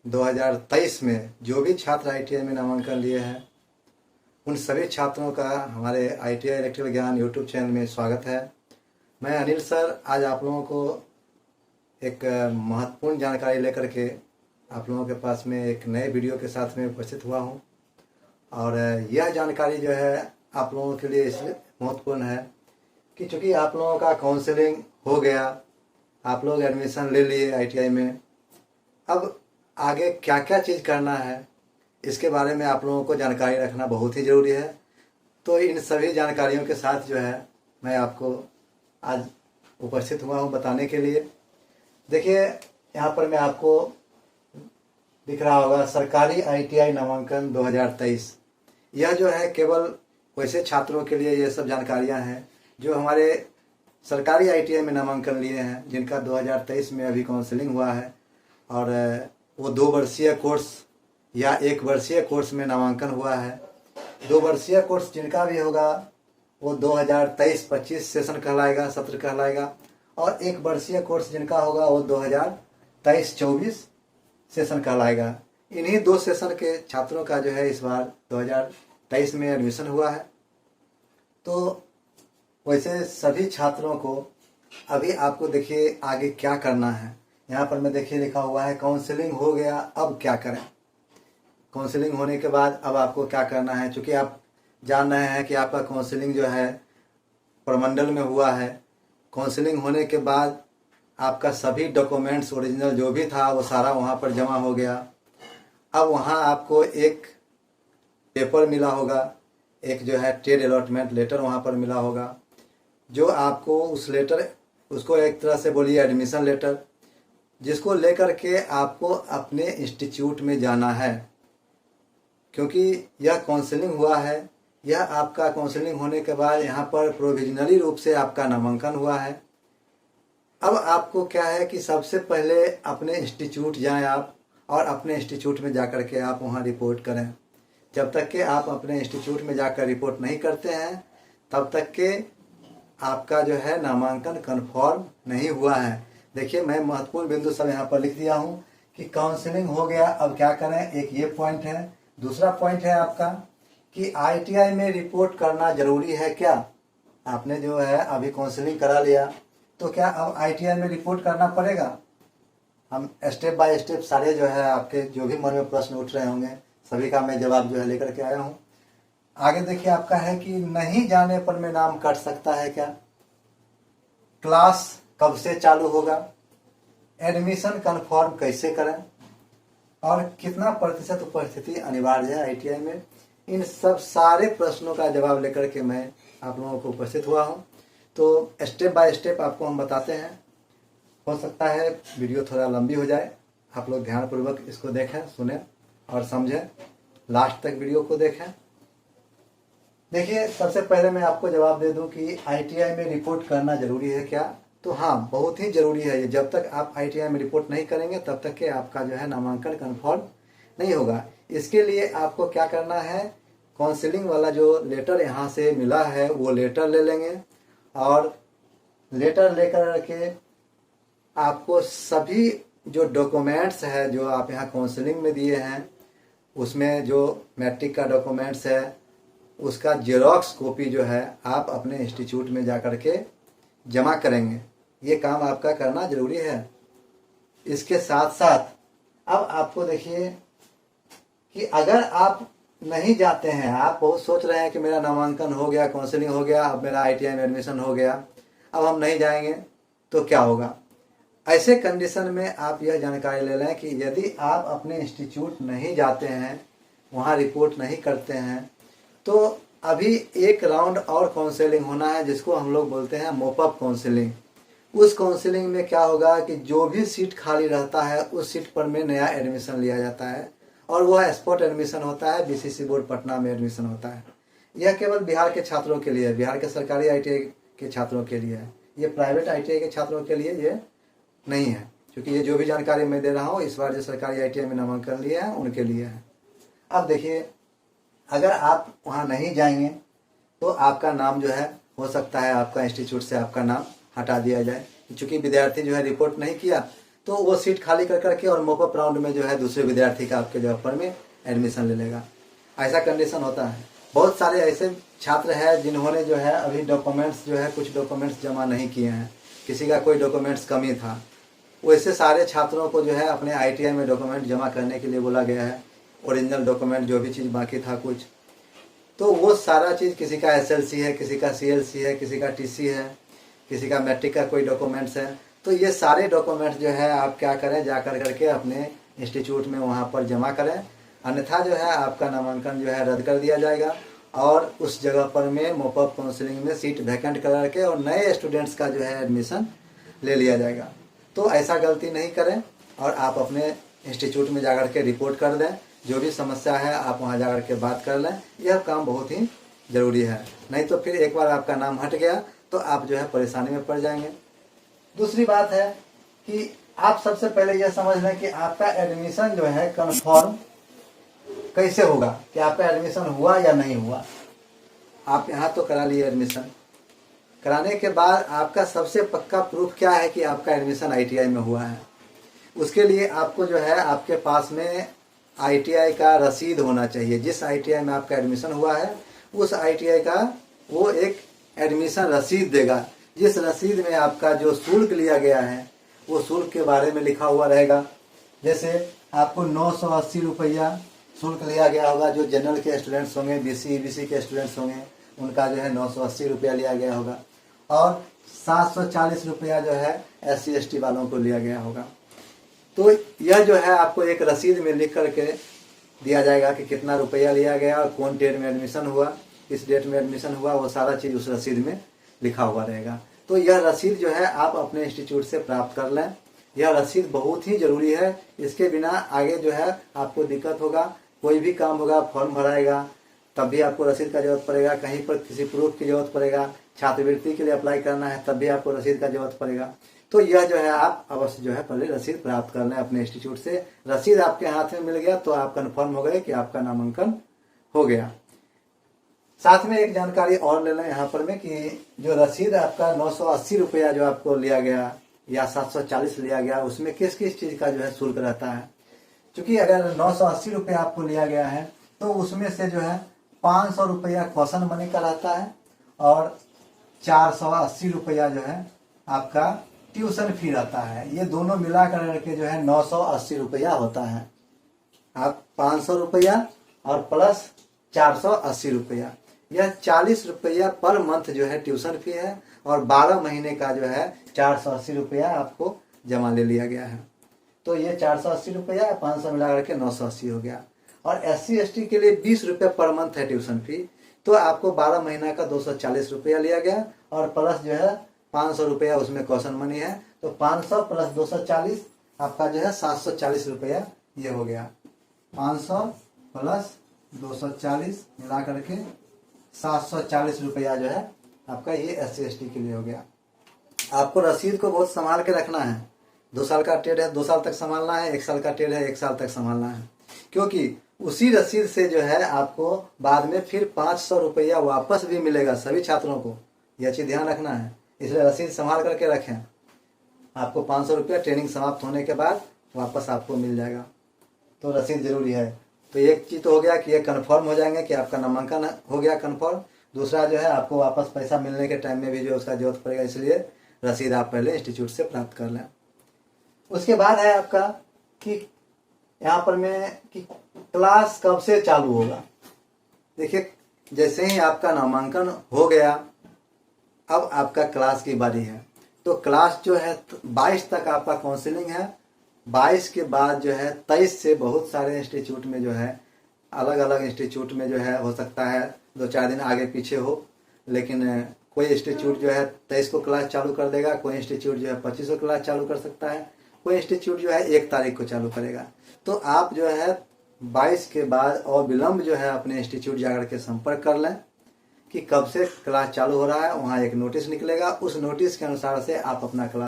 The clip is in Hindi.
2023 में जो भी छात्र ITI में नामांकन लिए हैं उन सभी छात्रों का हमारे ITI इलेक्ट्रिकल ज्ञान यूट्यूब चैनल में स्वागत है। मैं अनिल सर आज आप लोगों को एक महत्वपूर्ण जानकारी लेकर के आप लोगों के पास में एक नए वीडियो के साथ में उपस्थित हुआ हूं और यह जानकारी जो है आप लोगों के लिए इसलिए महत्वपूर्ण है कि चूँकि आप लोगों का काउंसलिंग हो गया, आप लोग एडमिशन ले लिए ITI में, अब आगे क्या क्या चीज़ करना है इसके बारे में आप लोगों को जानकारी रखना बहुत ही ज़रूरी है। तो इन सभी जानकारियों के साथ जो है मैं आपको आज उपस्थित हुआ हूँ बताने के लिए। देखिए यहाँ पर मैं आपको दिख रहा होगा सरकारी ITI नामांकन 2023। यह जो है केवल वैसे छात्रों के लिए ये सब जानकारियाँ हैं जो हमारे सरकारी ITI में नामांकन लिए हैं, जिनका 2023 में अभी काउंसलिंग हुआ है और वो 2 वर्षीय कोर्स या 1 वर्षीय कोर्स में नामांकन हुआ है। 2 वर्षीय कोर्स जिनका भी होगा वो 2023-25 सेशन कहलाएगा, सत्र कहलाएगा, और 1 वर्षीय कोर्स जिनका होगा वो 2023-24 सेशन कहलाएगा। इन्हीं 2 सेशन के छात्रों का जो है इस बार 2023 में एडमिशन हुआ है। तो वैसे सभी छात्रों को अभी आपको देखिए आगे क्या करना है। यहाँ पर मैं देखिए लिखा हुआ है काउंसलिंग हो गया, अब क्या करें। काउंसलिंग होने के बाद अब आपको क्या करना है, चूँकि आप जान रहे हैं कि आपका काउंसलिंग जो है प्रमंडल में हुआ है। काउंसलिंग होने के बाद आपका सभी डॉक्यूमेंट्स ओरिजिनल जो भी था वो सारा वहाँ पर जमा हो गया। अब वहाँ आपको एक पेपर मिला होगा, एक जो है ट्रेड अलॉटमेंट लेटर वहाँ पर मिला होगा, जो आपको उस लेटर, उसको एक तरह से बोलिए एडमिशन लेटर, जिसको लेकर के आपको अपने इंस्टीट्यूट में जाना है। क्योंकि यह काउंसलिंग हुआ है, यह आपका काउंसलिंग होने के बाद यहाँ पर प्रोविजनली रूप से आपका नामांकन हुआ है। अब आपको क्या है कि सबसे पहले अपने इंस्टीट्यूट जाएं आप और अपने इंस्टीट्यूट में जाकर के आप वहाँ रिपोर्ट करें। जब तक कि आप अपने इंस्टीट्यूट में जाकर रिपोर्ट नहीं करते हैं तब तक के आपका जो है नामांकन कन्फर्म नहीं हुआ है। देखिए मैं महत्वपूर्ण बिंदु सब यहाँ पर लिख दिया हूँ कि काउंसलिंग हो गया, अब क्या करें, एक ये पॉइंट है। दूसरा पॉइंट है आपका कि ITI में रिपोर्ट करना जरूरी है क्या। आपने जो है अभी काउंसलिंग करा लिया तो क्या अब ITI में रिपोर्ट करना पड़ेगा। हम स्टेप बाय स्टेप सारे जो है आपके जो भी मन में प्रश्न उठ रहे होंगे सभी का मैं जवाब जो है लेकर के आया हूँ। आगे देखिए आपका है कि नहीं जाने पर में नाम कट सकता है क्या, क्लास कब से चालू होगा, एडमिशन कंफर्म कैसे करें और कितना प्रतिशत उपस्थिति अनिवार्य है ITI में। इन सब सारे प्रश्नों का जवाब लेकर के मैं आप लोगों को उपस्थित हुआ हूं। तो स्टेप बाय स्टेप आपको हम बताते हैं। हो सकता है वीडियो थोड़ा लंबी हो जाए, आप लोग ध्यानपूर्वक इसको देखें, सुने और समझें, लास्ट तक वीडियो को देखें। देखिए सबसे पहले मैं आपको जवाब दे दूं कि ITI में रिपोर्ट करना जरूरी है क्या। तो हाँ, बहुत ही जरूरी है ये। जब तक आप ITI में रिपोर्ट नहीं करेंगे तब तक के आपका जो है नामांकन कन्फर्म नहीं होगा। इसके लिए आपको क्या करना है, काउंसलिंग वाला जो लेटर यहाँ से मिला है वो लेटर ले लेंगे और लेटर लेकर के आपको सभी जो डॉक्यूमेंट्स है जो आप यहाँ काउंसलिंग में दिए हैं उसमें जो मैट्रिक का डॉक्यूमेंट्स है उसका जेरॉक्स कॉपी जो है आप अपने इंस्टीट्यूट में जा कर के जमा करेंगे। ये काम आपका करना जरूरी है। इसके साथ साथ अब आपको देखिए कि अगर आप नहीं जाते हैं, आप बहुत सोच रहे हैं कि मेरा नामांकन हो गया, काउंसलिंग हो गया, अब मेरा ITI में एडमिशन हो गया, अब हम नहीं जाएंगे तो क्या होगा। ऐसे कंडीशन में आप यह जानकारी ले लें कि यदि आप अपने इंस्टीट्यूट नहीं जाते हैं, वहाँ रिपोर्ट नहीं करते हैं, तो अभी एक राउंड और काउंसलिंग होना है जिसको हम लोग बोलते हैं मोपअप काउंसलिंग। उस काउंसलिंग में क्या होगा कि जो भी सीट खाली रहता है उस सीट पर में नया एडमिशन लिया जाता है और वह स्पॉट एडमिशन होता है, BCC बोर्ड पटना में एडमिशन होता है। यह केवल बिहार के छात्रों के लिए है, बिहार के सरकारी ITI के छात्रों के लिए है। ये प्राइवेट ITI के छात्रों के लिए ये नहीं है, क्योंकि ये जो भी जानकारी मैं दे रहा हूँ इस बार जो सरकारी ITI में नामांकन लिए हैं उनके लिए है। अब देखिए अगर आप वहाँ नहीं जाएंगे तो आपका नाम जो है हो सकता है आपका इंस्टीट्यूट से आपका नाम हटा दिया जाए, क्योंकि विद्यार्थी जो है रिपोर्ट नहीं किया तो वो सीट खाली कर करके और मॉपअप राउंड में जो है दूसरे विद्यार्थी का आपके जगह पर में एडमिशन ले लेगा। ऐसा कंडीशन होता है। बहुत सारे ऐसे छात्र हैं जिन्होंने जो है अभी डॉक्यूमेंट्स जो है कुछ डॉक्यूमेंट्स जमा नहीं किए हैं, किसी का कोई डॉक्यूमेंट्स कमी था, वैसे सारे छात्रों को जो है अपने ITI में डॉक्यूमेंट जमा करने के लिए बोला गया है। ओरिजिनल डॉक्यूमेंट जो भी चीज़ बाकी था कुछ, तो वो सारा चीज़, किसी का SLC है, किसी का CLC है, किसी का TC है, किसी का मैट्रिक का कोई डॉक्यूमेंट्स है, तो ये सारे डॉक्यूमेंट्स जो है आप क्या करें, जा कर करके अपने इंस्टीट्यूट में वहाँ पर जमा करें, अन्यथा जो है आपका नामांकन जो है रद्द कर दिया जाएगा और उस जगह पर में मॉपअप काउंसलिंग में सीट वैकेंट करा के और नए स्टूडेंट्स का जो है एडमिशन ले लिया जाएगा। तो ऐसा गलती नहीं करें और आप अपने इंस्टीट्यूट में जाकर के रिपोर्ट कर दें। जो भी समस्या है आप वहाँ जाकर के बात कर लें, यह काम बहुत ही ज़रूरी है। नहीं तो फिर एक बार आपका नाम हट गया तो आप जो है परेशानी में पड़ जाएंगे। दूसरी बात है कि आप सबसे पहले यह समझ लें कि आपका एडमिशन जो है कन्फर्म कैसे होगा, कि आपका एडमिशन हुआ या नहीं हुआ। आप यहाँ तो करा लिए एडमिशन, कराने के बाद आपका सबसे पक्का प्रूफ क्या है कि आपका एडमिशन ITI में हुआ है। उसके लिए आपको जो है आपके पास में ITI का रसीद होना चाहिए। जिस ITI में आपका एडमिशन हुआ है उस ITI का वो एक एडमिशन रसीद देगा, जिस रसीद में आपका जो शुल्क लिया गया है वो शुल्क के बारे में लिखा हुआ रहेगा। जैसे आपको 980 रुपया शुल्क लिया गया होगा, जो जनरल के स्टूडेंट्स होंगे, BC EBC के स्टूडेंट्स होंगे, उनका जो है 980 रुपया लिया गया होगा, और 740 रुपया जो है SC ST वालों को लिया गया होगा। तो यह जो है आपको एक रसीद में लिख करके दिया जाएगा कि कितना रुपया लिया गया और कौन डेट में एडमिशन हुआ, किस डेट में एडमिशन हुआ, वो सारा चीज़ उस रसीद में लिखा हुआ रहेगा। तो यह रसीद जो है आप अपने इंस्टीट्यूट से प्राप्त कर लें। यह रसीद बहुत ही ज़रूरी है। इसके बिना आगे जो है आपको दिक्कत होगा। कोई भी काम होगा, फॉर्म भराएगा तब भी आपको रसीद का जरूरत पड़ेगा, कहीं पर किसी प्रूफ की जरूरत पड़ेगा, छात्रवृत्ति के लिए अप्लाई करना है तब भी आपको रसीद का जरूरत पड़ेगा। तो यह जो है आप अवश्य जो है पहले रसीद प्राप्त कर लें अपने इंस्टीट्यूट से। रसीद आपके हाथ में मिल गया तो आप कन्फर्म हो गए कि आपका नामांकन हो गया। साथ में एक जानकारी और ले लें यहाँ पर में कि जो रसीद आपका 980 रुपया जो आपको लिया गया या 740 लिया गया, उसमें किस किस चीज़ का जो है शुल्क रहता है। क्योंकि अगर 980 रुपया आपको लिया गया है तो उसमें से जो है 500 रुपया क्वेश्चन मनी का रहता है और 480 रुपया जो है आपका ट्यूशन फी रहता है। ये दोनों मिला करके जो है 980 रुपया होता है। आप 500 रुपया और प्लस 480 रुपया, यह 40 रुपया पर मंथ जो है ट्यूशन फी है और 12 महीने का जो है 480 रुपया आपको जमा ले लिया गया है। तो ये 480 रुपया 500 मिला करके 980 हो गया। और SC ST के लिए 20 रुपये पर मंथ है ट्यूशन फी, तो आपको 12 महीना का 240 रुपया लिया गया और प्लस जो है 500 रुपया उसमें क्वेश्चन मनी है। तो 500 प्लस 240 आपका जो है 740 रुपया ये हो गया। 500 प्लस 240 मिला करके 740 रुपया जो है आपका ये SC ST के लिए हो गया। आपको रसीद को बहुत संभाल के रखना है। 2 साल का ट्रेड है 2 साल तक संभालना है, 1 साल का ट्रेड है 1 साल तक संभालना है, क्योंकि उसी रसीद से जो है आपको बाद में फिर 500 रुपया वापस भी मिलेगा सभी छात्रों को। यह चीज़ ध्यान रखना है, इसलिए रसीद संभाल करके रखें। आपको 500 रुपया ट्रेनिंग समाप्त होने के बाद वापस आपको मिल जाएगा, तो रसीद जरूरी है। तो एक चीज़ तो हो गया कि ये कन्फर्म हो जाएंगे कि आपका नामांकन हो गया कन्फर्म। दूसरा जो है आपको वापस पैसा मिलने के टाइम में भी जो है उसका जरूरत पड़ेगा, इसलिए रसीद आप पहले इंस्टीट्यूट से प्राप्त कर लें। उसके बाद है आपका कि यहाँ पर में कि क्लास कब से चालू होगा। देखिए, जैसे ही आपका नामांकन हो गया अब आपका क्लास की बारी है। तो क्लास जो है 22 तक आपका काउंसलिंग है। 22 के बाद जो है 23 से बहुत सारे इंस्टीट्यूट में जो है अलग अलग इंस्टीट्यूट में जो है हो सकता है 2-4 दिन आगे पीछे हो, लेकिन कोई इंस्टीट्यूट जो है 23 को क्लास चालू कर देगा, कोई इंस्टीट्यूट जो है 25 को क्लास चालू कर सकता है, कोई इंस्टीट्यूट जो है 1 तारीख को चालू करेगा। तो आप जो है 22 के बाद और विलम्ब जो है अपने इंस्टीट्यूट जाकर के संपर्क कर लें कि कब से क्लास चालू हो रहा है। वहाँ एक नोटिस निकलेगा, उस नोटिस के अनुसार से आप अपना क्लास